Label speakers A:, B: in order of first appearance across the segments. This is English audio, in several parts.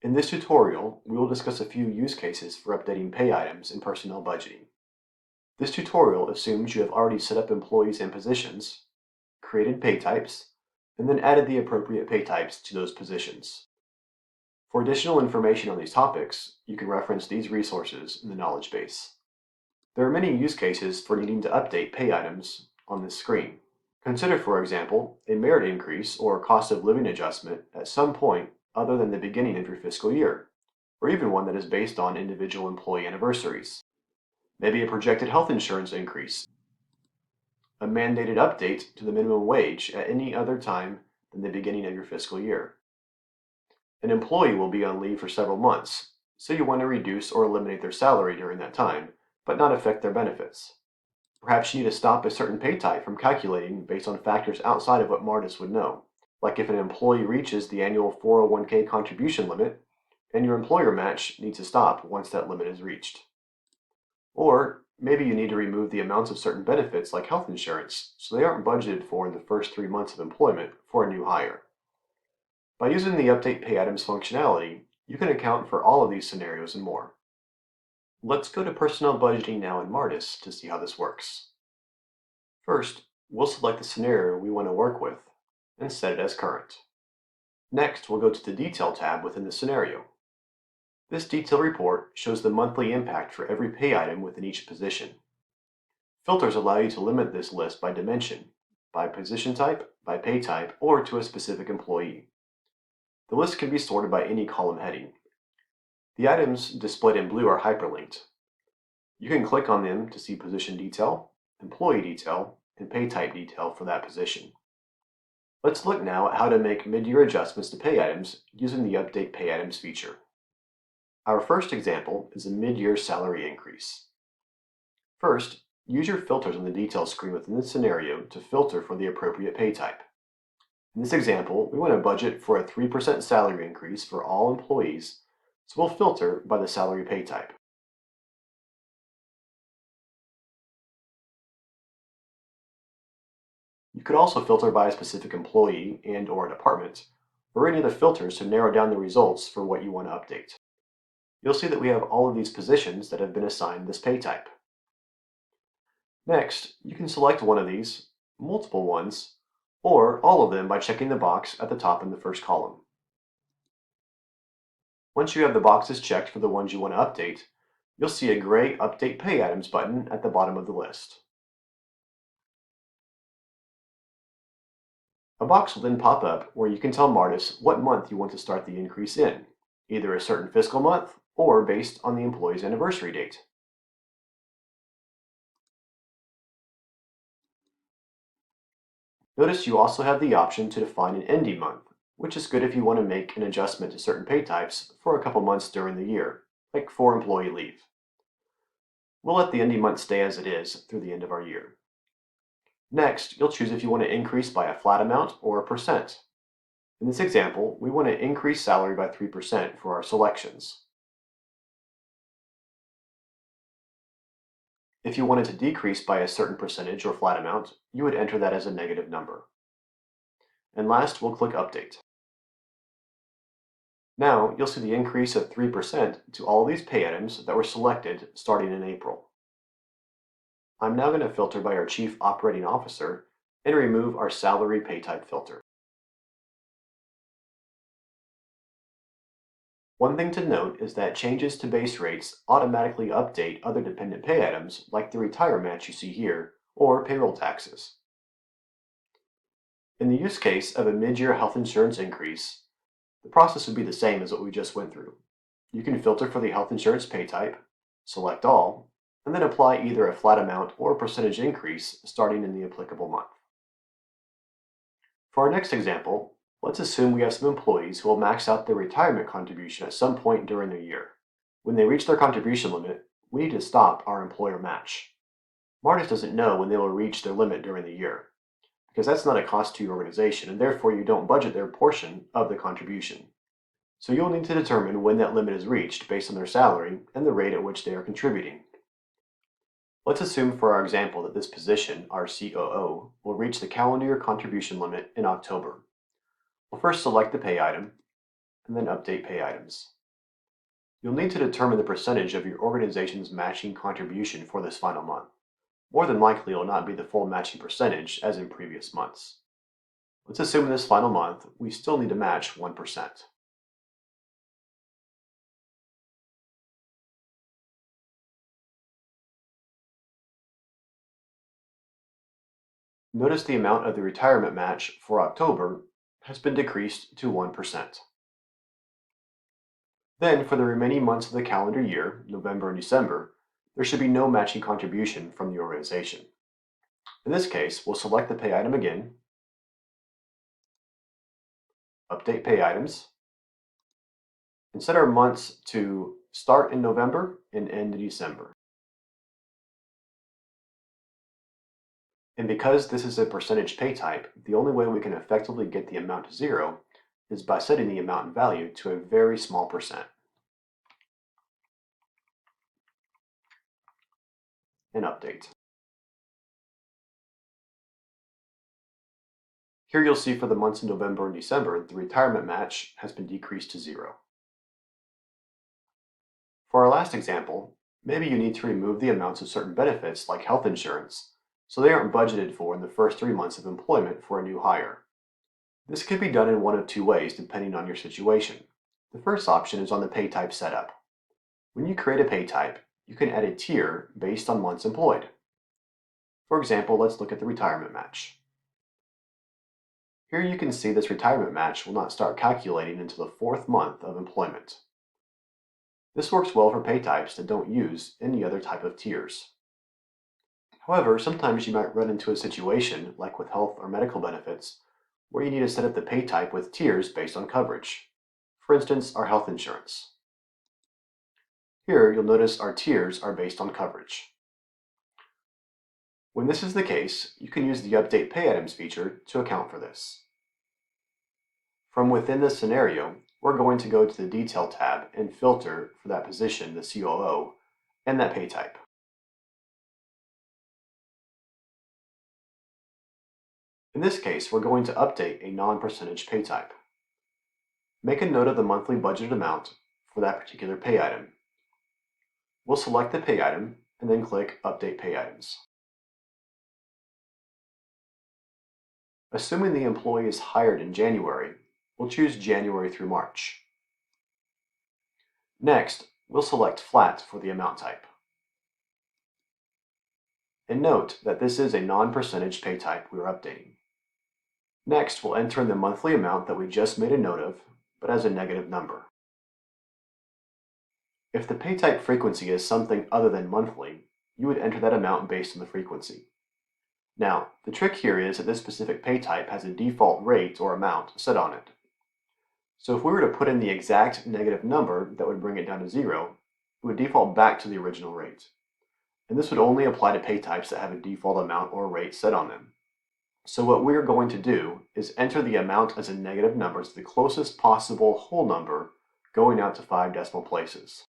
A: In this tutorial, we will discuss a few use cases for updating pay items in personnel budgeting. This tutorial assumes you have already set up employees and positions, created pay types, and then added the appropriate pay types to those positions. For additional information on these topics, you can reference these resources in the knowledge base. There are many use cases for needing to update pay items on this screen. Consider, for example, a merit increase or cost of living adjustment at some point other than the beginning of your fiscal year, or even one that is based on individual employee anniversaries. Maybe a projected health insurance increase, a mandated update to the minimum wage at any other time than the beginning of your fiscal year. An employee will be on leave for several months, so you want to reduce or eliminate their salary during that time, but not affect their benefits. Perhaps you need to stop a certain pay type from calculating based on factors outside of what Martus would know, like if an employee reaches the annual 401k contribution limit, and your employer match needs to stop once that limit is reached. Or maybe you need to remove the amounts of certain benefits like health insurance, so they aren't budgeted for in the first 3 months of employment for a new hire. By using the Update Pay Items functionality, you can account for all of these scenarios and more. Let's go to Personnel Budgeting now in Martus to see how this works. First, we'll select the scenario we want to work with and set it as current. Next, we'll go to the Detail tab within the scenario. This detail report shows the monthly impact for every pay item within each position. Filters allow you to limit this list by dimension, by position type, by pay type, or to a specific employee. The list can be sorted by any column heading. The items displayed in blue are hyperlinked. You can click on them to see position detail, employee detail, and pay type detail for that position. Let's look now at how to make mid-year adjustments to pay items using the Update Pay Items feature. Our first example is a mid-year salary increase. First, use your filters on the detail screen within the scenario to filter for the appropriate pay type. In this example, we want to budget for a 3% salary increase for all employees, so we'll filter by the salary pay type. You could also filter by a specific employee and/or department, or any other filters to narrow down the results for what you want to update. You'll see that we have all of these positions that have been assigned this pay type. Next, you can select one of these, multiple ones, or all of them by checking the box at the top in the first column. Once you have the boxes checked for the ones you want to update, you'll see a gray Update Pay Items button at the bottom of the list. A box will then pop up where you can tell Martus what month you want to start the increase in, either a certain fiscal month or based on the employee's anniversary date. Notice you also have the option to define an ending month, which is good if you want to make an adjustment to certain pay types for a couple months during the year, like for employee leave. We'll let the ending month stay as it is through the end of our year. Next, you'll choose if you want to increase by a flat amount or a percent. In this example, we want to increase salary by 3% for our selections. If you wanted to decrease by a certain percentage or flat amount, you would enter that as a negative number. And last, we'll click Update. Now, you'll see the increase of 3% to all these pay items that were selected starting in April. I'm now going to filter by our Chief Operating Officer and remove our salary pay type filter. One thing to note is that changes to base rates automatically update other dependent pay items like the retire match you see here or payroll taxes. In the use case of a mid-year health insurance increase, the process would be the same as what we just went through. You can filter for the health insurance pay type, select all, and then apply either a flat amount or a percentage increase starting in the applicable month. For our next example, let's assume we have some employees who will max out their retirement contribution at some point during their year. When they reach their contribution limit, we need to stop our employer match. Martus doesn't know when they will reach their limit during the year, because that's not a cost to your organization, and therefore you don't budget their portion of the contribution. So you'll need to determine when that limit is reached based on their salary and the rate at which they are contributing. Let's assume for our example that this position, our COO, will reach the calendar year contribution limit in October. We'll first select the pay item, and then update pay items. You'll need to determine the percentage of your organization's matching contribution for this final month. More than likely, it will not be the full matching percentage as in previous months. Let's assume in this final month, we still need to match 1%. Notice the amount of the retirement match for October has been decreased to 1%. Then, for the remaining months of the calendar year, November and December, there should be no matching contribution from the organization. In this case, we'll select the pay item again, update pay items, and set our months to start in November and end in December. And because this is a percentage pay type, the only way we can effectively get the amount to zero is by setting the amount and value to a very small percent. And update. Here you'll see for the months in November and December, the retirement match has been decreased to zero. For our last example, maybe you need to remove the amounts of certain benefits like health insurance, so they aren't budgeted for in the first 3 months of employment for a new hire. This could be done in one of two ways depending on your situation. The first option is on the pay type setup. When you create a pay type, you can add a tier based on months employed. For example, let's look at the retirement match. Here you can see this retirement match will not start calculating until the 4th month of employment. This works well for pay types that don't use any other type of tiers. However, sometimes you might run into a situation, like with health or medical benefits, where you need to set up the pay type with tiers based on coverage. For instance, our health insurance. Here, you'll notice our tiers are based on coverage. When this is the case, you can use the Update Pay Items feature to account for this. From within this scenario, we're going to go to the Detail tab and filter for that position, the COO, and that pay type. In this case, we're going to update a non-percentage pay type. Make a note of the monthly budgeted amount for that particular pay item. We'll select the pay item and then click Update Pay Items. Assuming the employee is hired in January, we'll choose January through March. Next, we'll select Flat for the amount type. And note that this is a non-percentage pay type we are updating. Next, we'll enter in the monthly amount that we just made a note of, but as a negative number. If the pay type frequency is something other than monthly, you would enter that amount based on the frequency. Now, the trick here is that this specific pay type has a default rate or amount set on it. So if we were to put in the exact negative number that would bring it down to zero, it would default back to the original rate. And this would only apply to pay types that have a default amount or rate set on them. So what we're going to do is enter the amount as a negative number to the closest possible whole number, going out to 5 decimal places.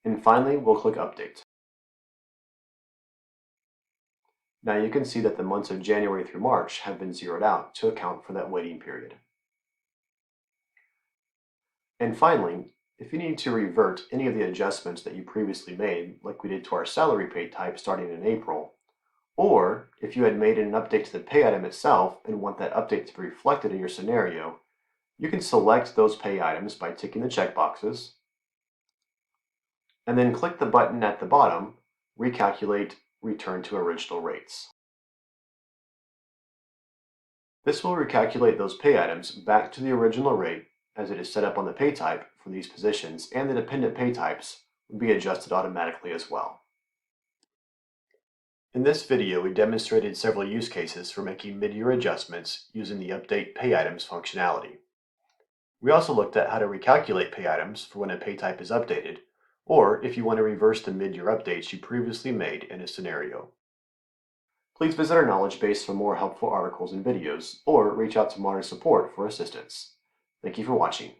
A: And finally, we'll click Update. Now you can see that the months of January through March have been zeroed out to account for that waiting period. And finally, if you need to revert any of the adjustments that you previously made, like we did to our salary pay type starting in April, or if you had made an update to the pay item itself and want that update to be reflected in your scenario, you can select those pay items by ticking the checkboxes, and then click the button at the bottom, Recalculate, Return to Original Rates. This will recalculate those pay items back to the original rate as it is set up on the pay type for these positions, and the dependent pay types will be adjusted automatically as well. In this video, we demonstrated several use cases for making mid-year adjustments using the Update Pay Items functionality. We also looked at how to recalculate pay items for when a pay type is updated, or if you want to reverse the mid-year updates you previously made in a scenario. Please visit our knowledge base for more helpful articles and videos, or reach out to Martus support for assistance. Thank you for watching.